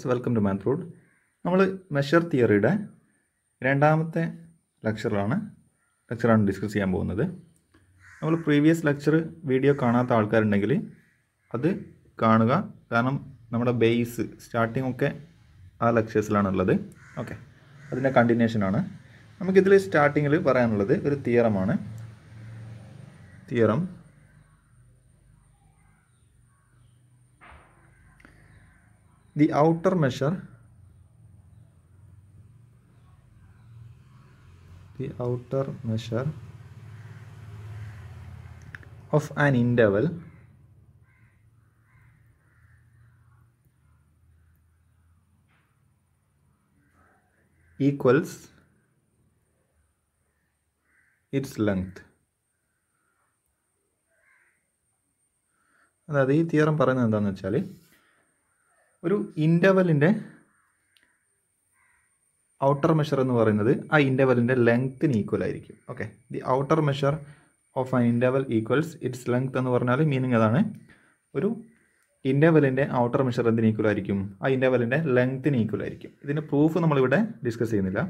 Welcome to മാൻത്രോഡ്. നമ്മൾ measure തിയറിയുടെ രണ്ടാമത്തെ ലെക്ചറാണ് discuss ചെയ്യാൻ പോകുന്നത്. നമ്മൾ പ്രീവിയസ് ലെക്ചർ വീഡിയോ കാണാത്ത ആൾക്കാരുണ്ടെങ്കിൽ അത് കാണുക. കാരണം നമ്മുടെ ബേസ് സ്റ്റാർട്ടിംഗ് ഒക്കെ ആ ലെക്ചേഴ്സിലാണുള്ളത്. ഓക്കെ, അതിൻ്റെ കണ്ടിന്യൂഷനാണ്. നമുക്കിതിൽ സ്റ്റാർട്ടിങ്ങിൽ പറയാനുള്ളത് ഒരു തിയറമാണ്. Theorem the outer measure of an interval equals its length. അതായത് ഈ തിയറം പറയുന്നത് എന്താണെന്ന് വെച്ചാൽ, ഒരു ഇൻ്റർവെലിൻ്റെ ഔട്ടർ മെഷർ എന്ന് പറയുന്നത് ആ ഇൻ്റർവെലിൻ്റെ ലെങ്ത്തിന് ഈക്വൽ ആയിരിക്കും. Okay, the outer measure of an interval equals its length എന്ന് പറഞ്ഞാൽ മീനിങ് അതാണ്. ഒരു ഇൻ്റർവെലിൻ്റെ ഔട്ടർ മെഷർ എന്തിന് ഈക്വൽ ആയിരിക്കും? ആ ഇൻ്റർവെലിൻ്റെ ലെങ്ത്തിന് ഈക്വൽ ആയിരിക്കും. ഇതിൻ്റെ പ്രൂഫ് നമ്മളിവിടെ ഡിസ്കസ് ചെയ്യുന്നില്ല.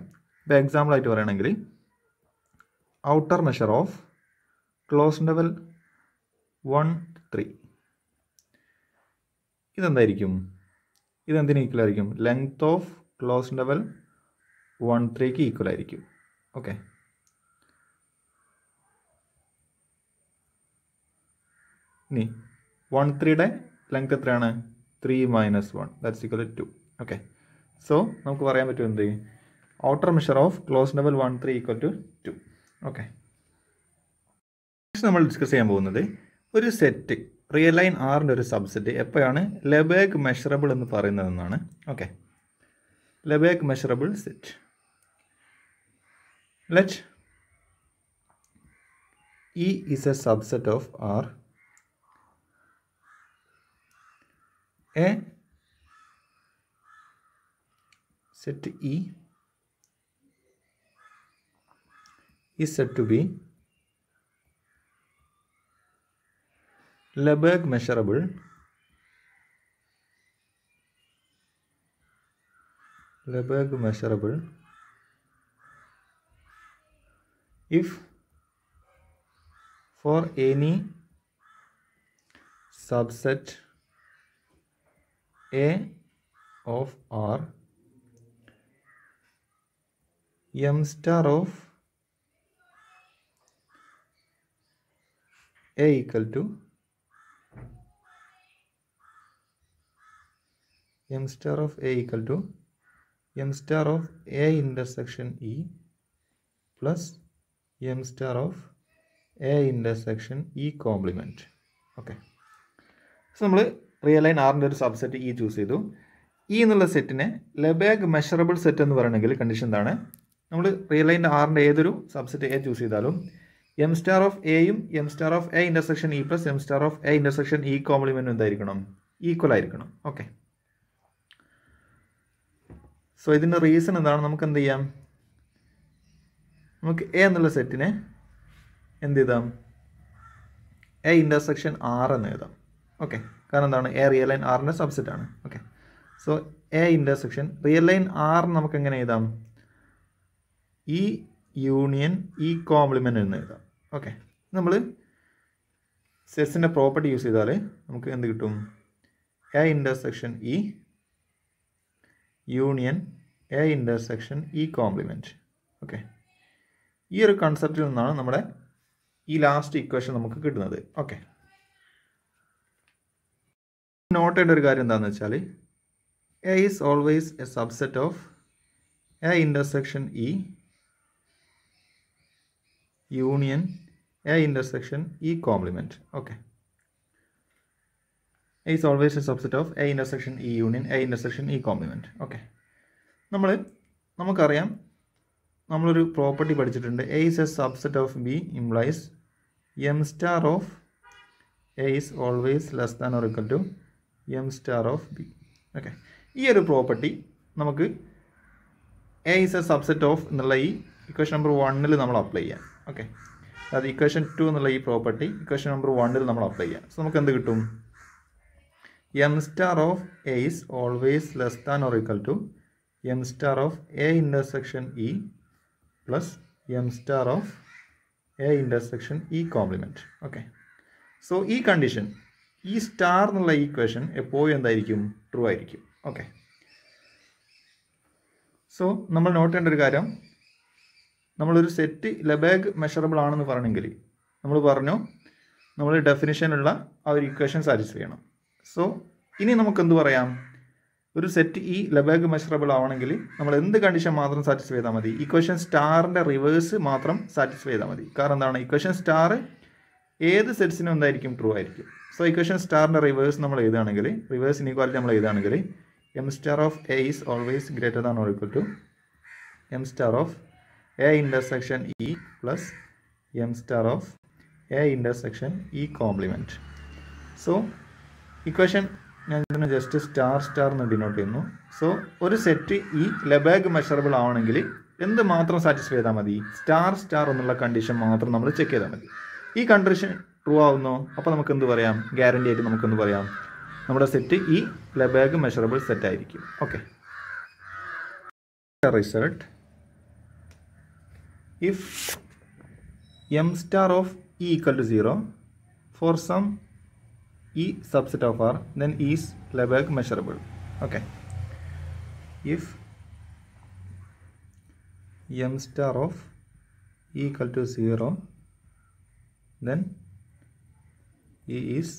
ഇപ്പോൾ എക്സാമ്പിളായിട്ട് പറയുകയാണെങ്കിൽ, outer measure of close interval 1-3 ഇതെന്തായിരിക്കും? ഇതെന്തിന് ഈക്വൽ ആയിരിക്കും? ലെങ്ത് ഓഫ് ക്ലോസ് ഇൻ്റർവെൽ 1-3ക്ക് ഈക്വൽ ആയിരിക്കും. ഓക്കെ, ഇനി 1-3യുടെ ലെങ്ത് എത്രയാണ്? 3 - 1 that's equal to 2. Okay, so നമുക്ക് പറയാൻ പറ്റും എന്ത്? Outer measure of close interval 1-3 equal to 2. Okay, next നമ്മൾ ഡിസ്കസ് ചെയ്യാൻ പോകുന്നത് ഒരു സെറ്റ് റിയൽ ലൈൻ ആറിൻ്റെ ഒരു സബ്സെറ്റ് എപ്പോഴാണ് ലെബേഗ് മെഷറബിൾ എന്ന് പറയുന്നതെന്നാണ്. Okay, Lebesgue measurable set. Let E is a subset of R. A set E is said to be Lebesgue measurable if for any subset A of R, m star of A equal to m star of A equal to m star of A intersection E plus m star of A intersection E complement. Okay, so നമ്മൾ real line ആറിൻ്റെ ഒരു subset E choose ചെയ്തു. E എന്നുള്ള സെറ്റിനെ ലെബേഗ് measurable set എന്ന് പറയണമെങ്കിൽ condition എന്താണ്? നമ്മൾ റിയൽ ലൈൻ ആറിൻ്റെ ഏതൊരു സബ്സെറ്റ് എ ചൂസ് ചെയ്താലും എം സ്റ്റാർ ഓഫ് എയും M star of A intersection E plus M star of A intersection E കോംപ്ലിമെൻറ്റും എന്തായിരിക്കണം? ഈക്വൽ ആയിരിക്കണം. ഓക്കെ, സോ ഇതിൻ്റെ റീസൺ എന്താണ്? നമുക്ക് എന്ത് ചെയ്യാം? നമുക്ക് എ എന്നുള്ള സെറ്റിനെ എന്ത് ചെയ്താം? എ ഇൻ്റർസെക്ഷൻ ആർ എന്ന് എഴുതാം. ഓക്കെ, കാരണം എന്താണ്? എ റിയൽ ലൈൻ ആറിൻ്റെ സബ്സെറ്റ് ആണ്. Okay, so A intersection real line R നമുക്ക് എങ്ങനെ എഴുതാം? ഇ യൂണിയൻ ഇ കോംപ്ലിമെൻ്റ് എന്ന് എഴുതാം. ഓക്കെ, നമ്മൾ സെറ്റ്സിൻ്റെ പ്രോപ്പർട്ടി യൂസ് ചെയ്താൽ നമുക്ക് എന്ത് കിട്ടും? A intersection E union A intersection E complement. Okay, ഈ ഒരു കൺസെപ്റ്റിൽ നിന്നാണ് നമ്മുടെ ഈ ലാസ്റ്റ് ഇക്വേഷൻ നമുക്ക് കിട്ടുന്നത്. ഓക്കെ, നോട്ട് ചെയ്യേണ്ട ഒരു കാര്യം എന്താണെന്ന് വെച്ചാൽ, A is always a subset of A intersection E union A intersection E complement. Okay, A is always a subset of A intersection E union A intersection E complement. Okay, നമുക്കറിയാം, നമ്മളൊരു property പഠിച്ചിട്ടുണ്ട്. A is a subset of B implies M star of A is always less than or equal to M star of B. Okay, ഈ ഒരു property നമുക്ക് A is a subset of എന്നുള്ള ഈ equation number 1 നമ്മൾ apply ചെയ്യാം. Okay, അതായത് equation 2 എന്നുള്ള ഈ പ്രോപ്പർട്ടി ഇക്വേഷൻ നമ്പർ 1 നമ്മൾ അപ്ലൈ ചെയ്യാം. സോ നമുക്ക് എന്ത് കിട്ടും? M star of A is always less than or equal to M star of A intersection E plus M star of A intersection E complement. Okay, so ഈ condition, ഈ star എന്നുള്ള equation എപ്പോഴും എന്തായിരിക്കും? True ആയിരിക്കും. Okay, so നമ്മൾ not ചെയ്യേണ്ട ഒരു കാര്യം, നമ്മളൊരു സെറ്റ് ലെബേഗ് മെഷറബിൾ ആണെന്ന് പറയണമെങ്കിൽ നമ്മൾ പറഞ്ഞു നമ്മൾ ഡെഫിനിഷനുള്ള ആ ഒരു ഇക്വേഷൻ സാറ്റിസ്ഫൈ ചെയ്യണം. സോ ഇനി നമുക്ക് എന്ത് പറയാം? ഒരു സെറ്റ് ഈ ലെബേഗ് മെഷറബിൾ ആവണമെങ്കിൽ നമ്മൾ എന്ത് കണ്ടീഷൻ മാത്രം സാറ്റിസ്ഫൈ ചെയ്താൽ മതി? ഇക്വേഷൻ സ്റ്റാറിൻ്റെ റിവേഴ്സ് മാത്രം സാറ്റിസ്ഫൈ ചെയ്താൽ മതി. കാരണം എന്താണ്? ഇക്വേഷൻ സ്റ്റാർ ഏത് സെറ്റ്സിനും എന്തായിരിക്കും? ട്രൂ ആയിരിക്കും. സോ ഇക്വേഷൻ സ്റ്റാറിൻ്റെ റിവേഴ്സ് നമ്മൾ എഴുതുകയാണെങ്കിൽ, റിവേഴ്സ് ഇനീക്വാലിറ്റി നമ്മൾ എഴുതുകയാണെങ്കിൽ M star of A is always greater than or equal to M star of A intersection E plus M star of A intersection E complement. So equation ഞാൻ ഇതിനെ just star എന്ന് denote ചെയ്യുന്നു. So ഒരു set ഈ Lebesgue measurable ആവണമെങ്കിൽ എന്ത് മാത്രം satisfy ചെയ്താൽ മതി? സ്റ്റാർ എന്നുള്ള കണ്ടീഷൻ മാത്രം നമ്മൾ ചെക്ക് ചെയ്താൽ മതി. ഈ കണ്ടീഷൻ ട്രൂ ആവുന്നു, അപ്പോൾ നമുക്ക് എന്ത് പറയാം? ഗ്യാരണ്ടി ആയിട്ട് നമുക്കെന്ത് പറയാം? നമ്മുടെ സെറ്റ് ഈ ലെബേഗ് മെഷറബിൾ സെറ്റ് ആയിരിക്കും. Okay, result if M star of E equal to 0 for some E subset of R, then E is Lebesgue measurable. Okay, if m star of E equal to 0, then E is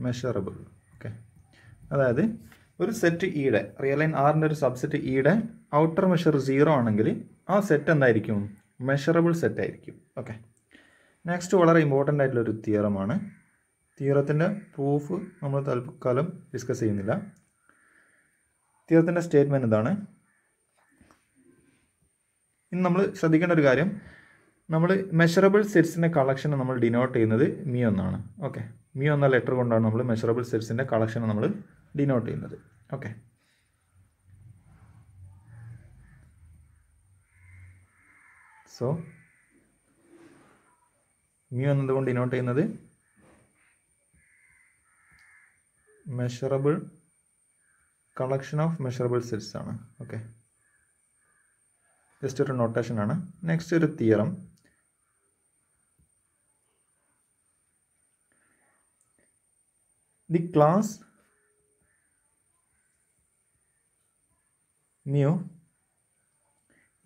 measurable. Okay, അതായത് ഒരു set ഇയുടെ real line ആറിൻ്റെ ഒരു subset ഇയുടെ outer measure 0 ആണെങ്കിൽ ആ set എന്തായിരിക്കും? Measurable set ആയിരിക്കും. ഓക്കെ, നെക്സ്റ്റ് വളരെ ഇമ്പോർട്ടൻ്റ് ആയിട്ടുള്ളൊരു തിയറമാണ്. തിയറത്തിൻ്റെ പ്രൂഫ് നമ്മൾ തൽക്കാലം ഡിസ്കസ് ചെയ്യുന്നില്ല. തിയറത്തിൻ്റെ സ്റ്റേറ്റ്മെൻറ്റ് ഇതാണ്. ഇനി നമ്മൾ ശ്രദ്ധിക്കേണ്ട ഒരു കാര്യം, നമ്മൾ മെഷറബിൾ സെറ്റ്സിൻ്റെ കളക്ഷനെ നമ്മൾ ഡിനോട്ട് ചെയ്യുന്നത് മ്യൂ എന്നാണ്. ഓക്കെ, മ്യൂ എന്ന ലെറ്റർ കൊണ്ടാണ് നമ്മൾ മെഷറബിൾ സെറ്റ്സിൻ്റെ കളക്ഷനെ നമ്മൾ ഡിനോട്ട് ചെയ്യുന്നത്. ഓക്കെ, സോ മ്യൂ എന്നതുകൊണ്ട് ഡിനോട്ട് ചെയ്യുന്നത് measurable collection of measurable sets ആണ്. ഓക്കെ, ജസ്റ്റ് ഒരു നൊട്ടേഷൻ ആണ്. നെക്സ്റ്റ് ഒരു theorem. The class mu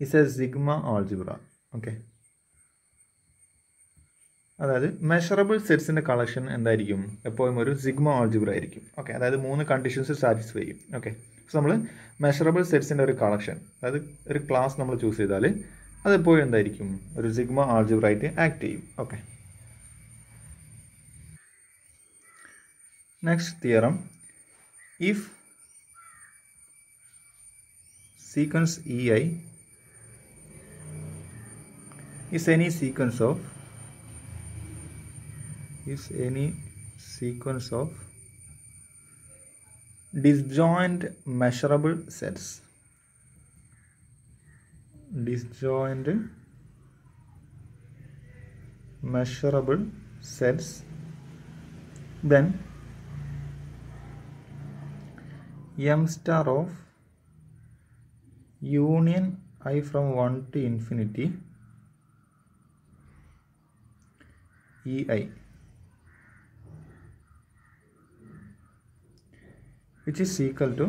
is A sigma algebra. Okay, അതായത് മെഷറബിൾ സെറ്റ്സിൻ്റെ കളക്ഷൻ എന്തായിരിക്കും? എപ്പോഴും ഒരു സിഗ്മ ആൾജിബ്ര ആയിരിക്കും. ഓക്കെ, അതായത് 3 കണ്ടീഷൻസ് സാറ്റിസ്ഫൈ ചെയ്യും. ഓക്കെ, സോ നമ്മൾ മെഷറബിൾ സെറ്റ്സിൻ്റെ ഒരു കളക്ഷൻ, അതായത് ഒരു ക്ലാസ് നമ്മൾ ചൂസ് ചെയ്താൽ അതെപ്പോഴും എന്തായിരിക്കും? ഒരു സിഗ്മ ആൾജിബ്ര ആയിട്ട് ആക്ട് ചെയ്യും. Okay, next theorem. If sequence EI is any sequence of disjoint measurable sets, then m star of union I from 1 to infinity EI, which is equal to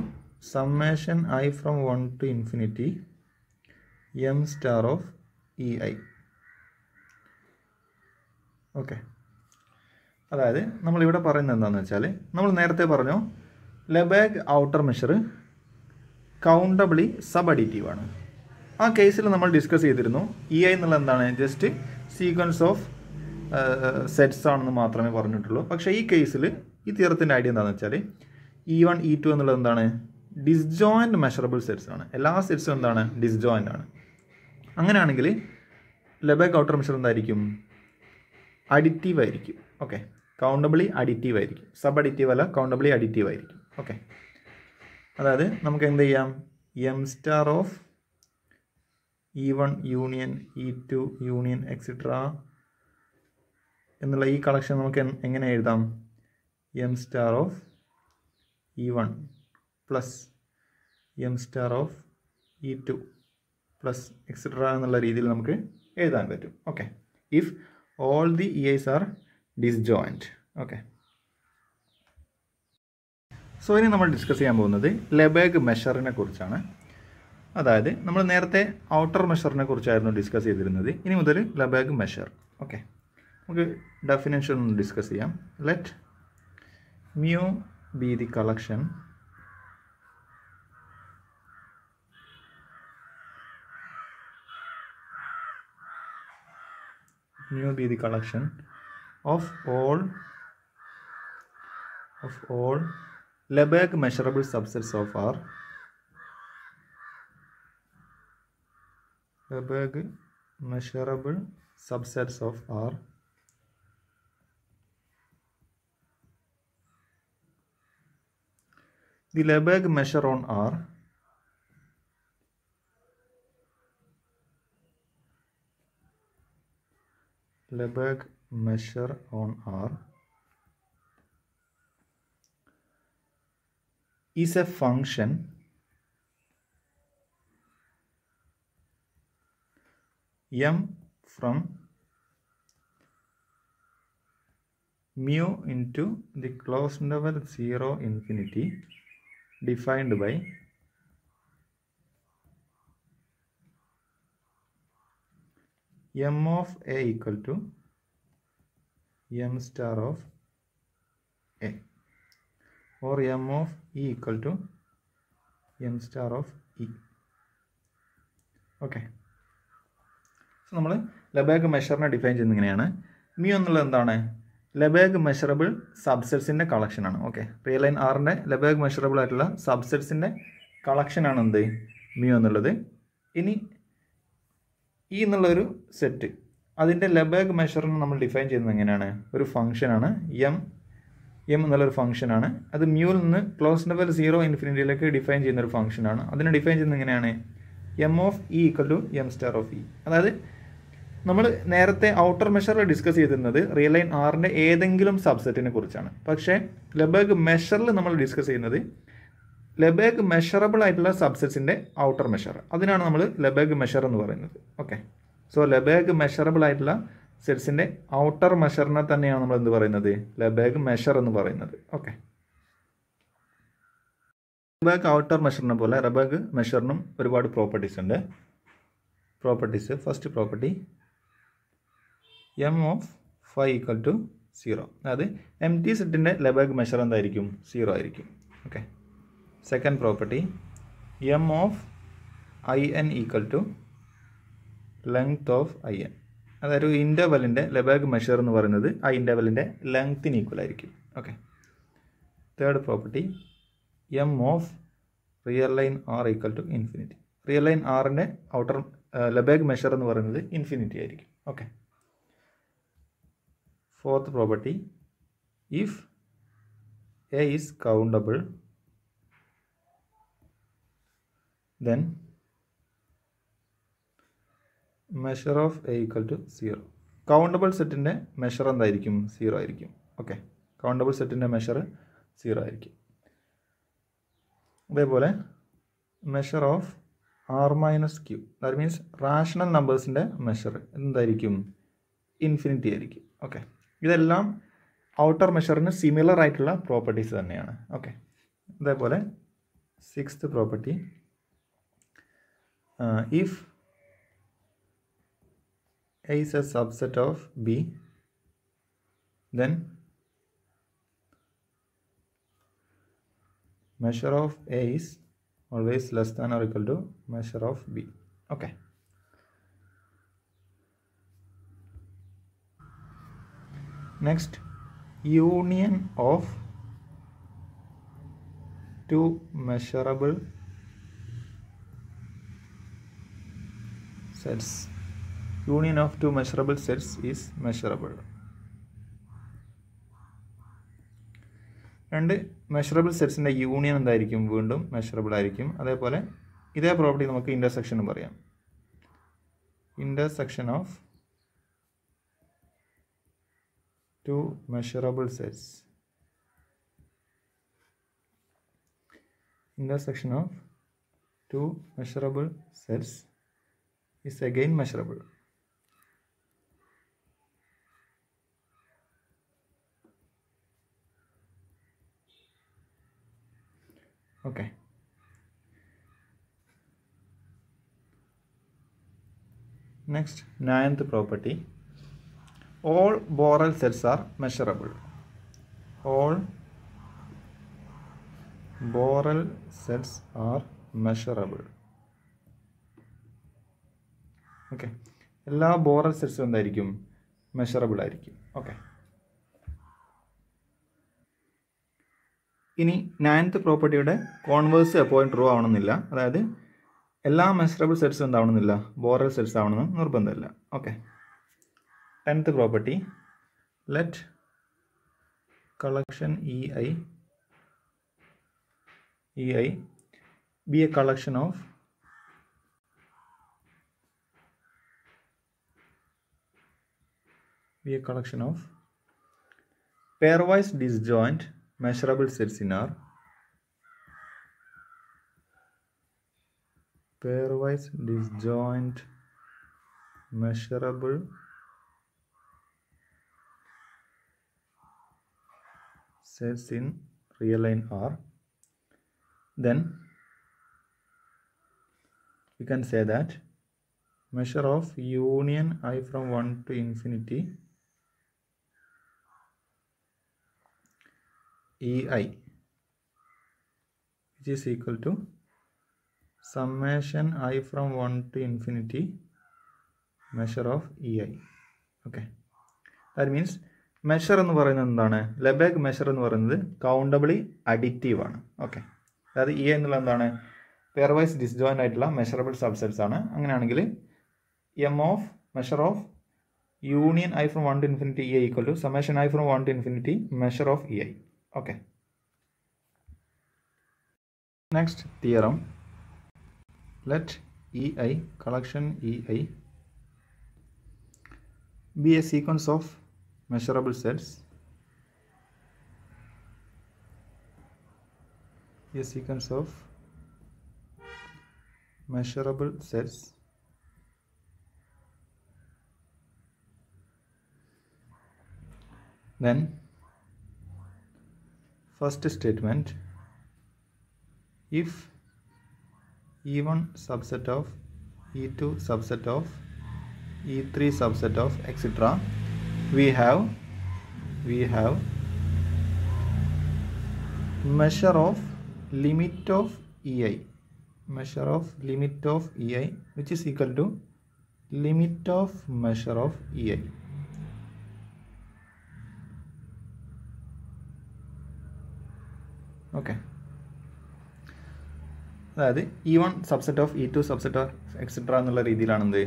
summation I from 1 to infinity m star of EI. Okay, അതായത് നമ്മളിവിടെ പറയുന്നത് എന്താണെന്ന് വെച്ചാൽ, നമ്മൾ നേരത്തെ പറഞ്ഞു Lebesgue outer measure countably sub additive ആണ്. ആ കേസിൽ നമ്മൾ ഡിസ്കസ് ചെയ്തിരുന്നു EI എന്നുള്ള എന്താണ്? ജസ്റ്റ് സീക്വൻസ് ഓഫ് സെറ്റ്സ് ആണെന്ന് മാത്രമേ പറഞ്ഞിട്ടുള്ളൂ. പക്ഷേ ഈ കേസിൽ ഈ തിയറത്തിൻ്റെ ഐഡിയ എന്താണെന്ന് വെച്ചാൽ E1 E2 എന്നുള്ളത് എന്താണ്? ഡിസ്ജോയിൻറ്റ് മെഷറബിൾ സെറ്റ്സ് ആണ്. എല്ലാ സെറ്റ്സും എന്താണ്? ഡിസ്ജോയിൻ്റ് ആണ്. അങ്ങനെയാണെങ്കിൽ ലെബേഗ് ഔട്ടർ മെഷർ എന്തായിരിക്കും? അഡിറ്റീവ് ആയിരിക്കും. ഓക്കെ, കൗണ്ടബിളി അഡിറ്റീവ് ആയിരിക്കും. സബ് അഡിറ്റീവ് അല്ല, കൗണ്ടബിളി അഡിറ്റീവ് ആയിരിക്കും. ഓക്കെ, അതായത് നമുക്ക് എന്ത് ചെയ്യാം? M star of E1 union E2 union etcetera എന്നുള്ള ഈ കളക്ഷൻ നമുക്ക് എങ്ങനെ എഴുതാം? m star of e1 plus m star of e2 plus etcetera എന്നുള്ള രീതിയിൽ നമുക്ക് എഴുതാൻ പറ്റും. Okay, if all the EIs R disjoint. Okay, so ഇനി നമ്മൾ ഡിസ്കസ് ചെയ്യാൻ പോകുന്നത് ലെബേഗ് മെഷറിനെ കുറിച്ചാണ്. അതായത് നമ്മൾ നേരത്തെ ഔട്ടർ മെഷറിനെ കുറിച്ചായിരുന്നു ഡിസ്കസ് ചെയ്തിരുന്നത്. ഇനി മുതൽ ലെബേഗ് മെഷർ. ഓക്കെ, നമുക്ക് ഡെഫിനേഷൻ ഒന്ന് ഡിസ്കസ് ചെയ്യാം. Let mu be the collection of all Lebesgue measurable subsets of R. Lebesgue measurable subsets of R the Lebesgue measure on R Lebesgue measure on R is a function m from mu into the closed interval 0 infinity defined by m of a equal to m star of a or m of e equal to m star of e. Okay, so നമ്മൾ ലെബേഗ് മെഷറിനെ define ചെയ്യുന്നത് ഇങ്ങനെയാണ്. Mu എന്നുള്ളത് എന്താണ്? ലെബേഗ് measurable സബ്സെറ്റ്സിൻ്റെ കളക്ഷനാണ്. Okay, real line ആറിൻ്റെ ലെബേഗ് measurable ആയിട്ടുള്ള സബ്സെറ്റ്സിൻ്റെ കളക്ഷനാണ് എന്ത് മ്യൂ എന്നുള്ളത്. ഇനി ഈ എന്നുള്ളൊരു സെറ്റ്, അതിൻ്റെ ലെബേഗ് മെഷറിനെ നമ്മൾ ഡിഫൈൻ ചെയ്യുന്നത് എങ്ങനെയാണ്? ഒരു ഫംഗ്ഷനാണ് എം എന്നുള്ളൊരു ഫംഗ്ഷനാണ്. അത് മ്യൂവിൽ നിന്ന് ക്ലോസ് ലെവൽ 0 ഇൻഫിനിറ്റിയിലേക്ക് ഡിഫൈൻ ചെയ്യുന്ന ഒരു ഫംഗ്ഷനാണ്. അതിനെ ഡിഫൈൻ ചെയ്യുന്നത് എങ്ങനെയാണ്? M of E equal to M star of E. അതായത് നമ്മൾ നേരത്തെ ഔട്ടർ മെഷറിൽ ഡിസ്കസ് ചെയ്തിരുന്നത് റിയൽ ലൈൻ ആറിൻ്റെ ഏതെങ്കിലും സബ്സെറ്റിനെ കുറിച്ചാണ്. പക്ഷേ ലെബേഗ് മെഷറിൽ നമ്മൾ ഡിസ്കസ് ചെയ്യുന്നത് ലെബേഗ് മെഷറബിൾ ആയിട്ടുള്ള സബ്സെറ്റ്സിൻ്റെ ഔട്ടർ മെഷർ, അതിനാണ് നമ്മൾ ലെബേഗ് മെഷർ എന്ന് പറയുന്നത്. ഓക്കെ, സോ ലെബേഗ് മെഷറബിൾ ആയിട്ടുള്ള സെറ്റ്സിൻ്റെ ഔട്ടർ മെഷറിനെ തന്നെയാണ് നമ്മൾ എന്ത് പറയുന്നത്? ലെബേഗ് മെഷർ എന്ന് പറയുന്നത്. ഓക്കെ, ലെബേഗ് ഔട്ടർ മെഷറിനെ പോലെ ലെബേഗ് മെഷറിനും ഒരുപാട് പ്രോപ്പർട്ടീസ് ഉണ്ട്. Properties, first property M of phi equal to 0. അതായത് എം ടി സെറ്റിൻ്റെ ലെബേഗ് മെഷർ എന്തായിരിക്കും? 0 ആയിരിക്കും. Okay, second property M of I N equal to length of I N. അതായത് ഒരു ഇൻ്റർവെലിൻ്റെ ലെബേഗ് മെഷർ എന്ന് പറയുന്നത് ആ ഇൻ്റർവെലിൻ്റെ ലെങ്ത്തിന് ഈക്വൽ ആയിരിക്കും. Okay, third property M of real line R equal to infinity. Real line ആറിൻ്റെ ഔട്ടർ ലെബേഗ് മെഷർ എന്ന് പറയുന്നത് ഇൻഫിനിറ്റി ആയിരിക്കും. Okay, fourth property if A is countable then measure of a equal to 0. Countable സെറ്റിൻ്റെ measure എന്തായിരിക്കും? 0 ആയിരിക്കും. Okay, countable സെറ്റിൻ്റെ measure 0 ആയിരിക്കും. അതേപോലെ measure of R minus Q, that means rational നമ്പേഴ്സിൻ്റെ മെഷർ എന്തായിരിക്കും? ഇൻഫിനിറ്റി ആയിരിക്കും. ഓക്കെ, ഇതെല്ലാം ഔട്ടർ മെഷറിന് സിമിലർ ആയിട്ടുള്ള പ്രോപ്പർട്ടീസ് തന്നെയാണ്. ഓക്കെ, അതേപോലെ sixth property if A is a subset of B, then measure of A is always less than or equal to measure of B. Okay, next, union of two measurable sets. Union of two measurable sets is measurable. രണ്ട് measurable സെറ്റ്സിൻ്റെ union എന്തായിരിക്കും? വീണ്ടും measurable ആയിരിക്കും. അതേപോലെ ഇതേ property നമുക്ക് ഇൻ്റർസെക്ഷനും പറയാം. Intersection of two measurable sets intersection of two measurable sets is again measurable. Okay. Next, 9th property. All Borel sets are measurable. All Borel sets are measurable. Okay. എല്ലാ Borel സെറ്റ്സും എന്തായിരിക്കും? Measurable ആയിരിക്കും. Okay. ഇനി 9th പ്രോപ്പർട്ടിയുടെ converse എപ്പോഴും true ആവണമെന്നില്ല. അതായത് എല്ലാ measurable സെറ്റ്സും എന്താവണമെന്നില്ല, boreal sets ആവണമെന്ന് നിർബന്ധമില്ല. Okay. 10th property. Let collection EI be a collection of pairwise disjoint measurable sets in R. Pairwise disjoint measurable sets in real line R. Then we can say that measure of union I from 1 to infinity EI which is equal to summation I from 1 to infinity measure of EI. Okay. That means measure എന്ന് പറയുന്നത് എന്താണ്? Lebesgue measure എന്ന് പറയുന്നത് countably additive ആണ്. Okay. അതായത് E എന്നുള്ള എന്താണ്? Pairwise disjoint ആയിട്ടുള്ള മെഷറബിൾ സബ്സെറ്റ്സ് ആണ്. അങ്ങനെയാണെങ്കിൽ M of measure of union I from 1 to infinity EI equal to summation I from 1 to infinity measure of EI. Okay. Next theorem. Let EI collection EI be a sequence of measurable sets, a sequence of measurable sets then first statement, if E1 subset of E2 subset of E3 subset of etc. we have measure of limit of EI, measure of limit of EI which is equal to limit of measure of EI. Okay. അതായത് E1 subset of E2 subset of etcetera എന്നുള്ള രീതിയിലാണ് എന്ത്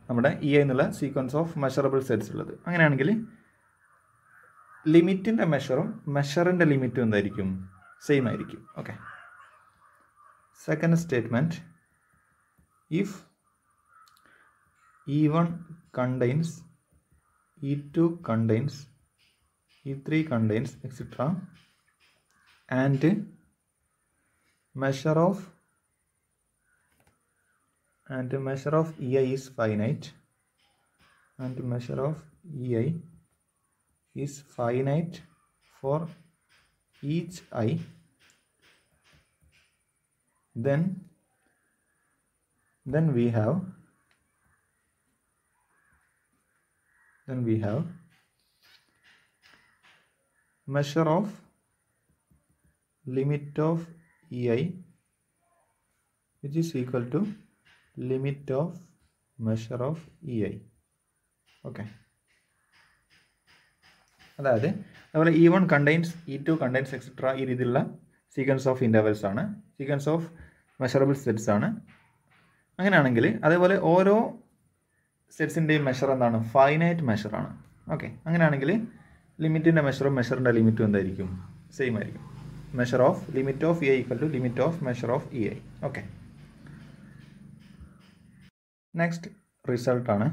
നമ്മുടെ EI എന്നുള്ള sequence of measurable sets ഉള്ളത്. അങ്ങനെയാണെങ്കിൽ ലിമിറ്റിൻ്റെ മെഷറും മെഷറിൻ്റെ ലിമിറ്റും എന്തായിരിക്കും? സെയിം ആയിരിക്കും. Okay. Second statement, if E1 contains E2 contains E3 contains etc. and measure of EI is finite, and measure of EI is finite for each I, then we have measure of limit of EI which is equal to limit of measure of EI. Okay. അതായത് അതുപോലെ E1 contains E2 contains etcetera ഈ രീതിയിലുള്ള sequence of intervals ആണ്, sequence of measurable sets ആണ്. അങ്ങനെയാണെങ്കിൽ അതേപോലെ ഓരോ സെറ്റ്സിൻ്റെയും measure എന്താണ്? ഫൈനൈറ്റ് മെഷറാണ്. ഓക്കെ. അങ്ങനെയാണെങ്കിൽ ലിമിറ്റിൻ്റെ മെഷറും മെഷറിൻ്റെ ലിമിറ്റും എന്തായിരിക്കും? സെയിം ആയിരിക്കും. measure of limit of EI equal to limit of measure of EI. Okay. Next result ആണ്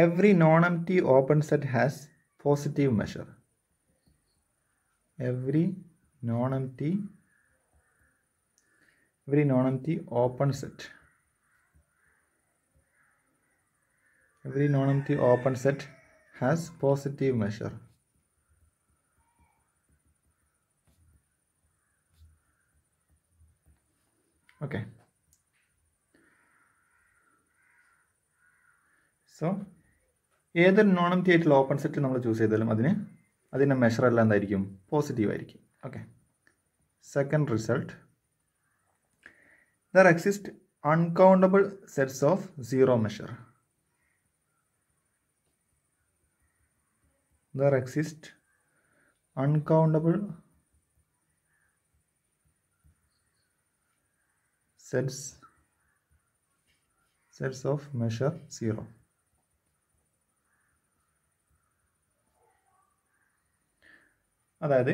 every non-empty open set has positive measure. Every non-empty every non-empty open set, every non-empty open set has positive measure. Okay, so ഏതൊരു non empty ആയിട്ടുള്ള open set നമ്മൾ choose ചെയ്താലും അതിൻ്റെ measure എല്ലാം എന്തായിരിക്കും? Positive ആയിരിക്കും. Okay, second result, there exist uncountable sets of zero measure. There exist uncountable sets of measure 0. അതായത്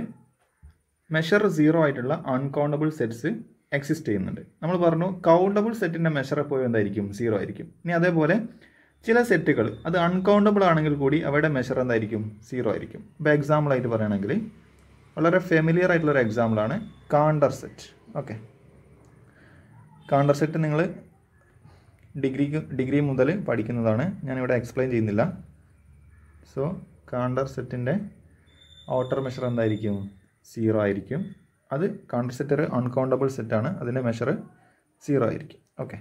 measure 0 ആയിട്ടുള്ള അൺകൗണ്ടബിൾ സെറ്റ്സ് എക്സിസ്റ്റ് ചെയ്യുന്നുണ്ട്. നമ്മൾ പറഞ്ഞു കൗണ്ടബിൾ സെറ്റിൻ്റെ മെഷർ എപ്പോഴും എന്തായിരിക്കും? 0 ആയിരിക്കും. ഇനി അതേപോലെ ചില സെറ്റുകൾ അത് അൺകൗണ്ടബിൾ ആണെങ്കിൽ കൂടി അവയുടെ മെഷർ എന്തായിരിക്കും? 0 ആയിരിക്കും. ഇപ്പോൾ എക്സാമ്പിളായിട്ട് പറയുകയാണെങ്കിൽ വളരെ ഫെമിലിയർ ആയിട്ടുള്ളൊരു എക്സാമ്പിളാണ് കാണ്ടർ സെറ്റ്. ഓക്കെ, കാണ്ടർ സെറ്റ് നിങ്ങൾ ഡിഗ്രി മുതൽ പഠിക്കുന്നതാണ്, ഞാനിവിടെ എക്സ്പ്ലെയിൻ ചെയ്യുന്നില്ല. സോ കാണ്ടർ സെറ്റിൻ്റെ ഔട്ടർ മെഷർ എന്തായിരിക്കും? 0 ആയിരിക്കും. അത് കാണ്ടർ സെറ്റ് ഒരു അൺകൗണ്ടബിൾ സെറ്റാണ്, അതിൻ്റെ മെഷർ 0 ആയിരിക്കും. ഓക്കെ.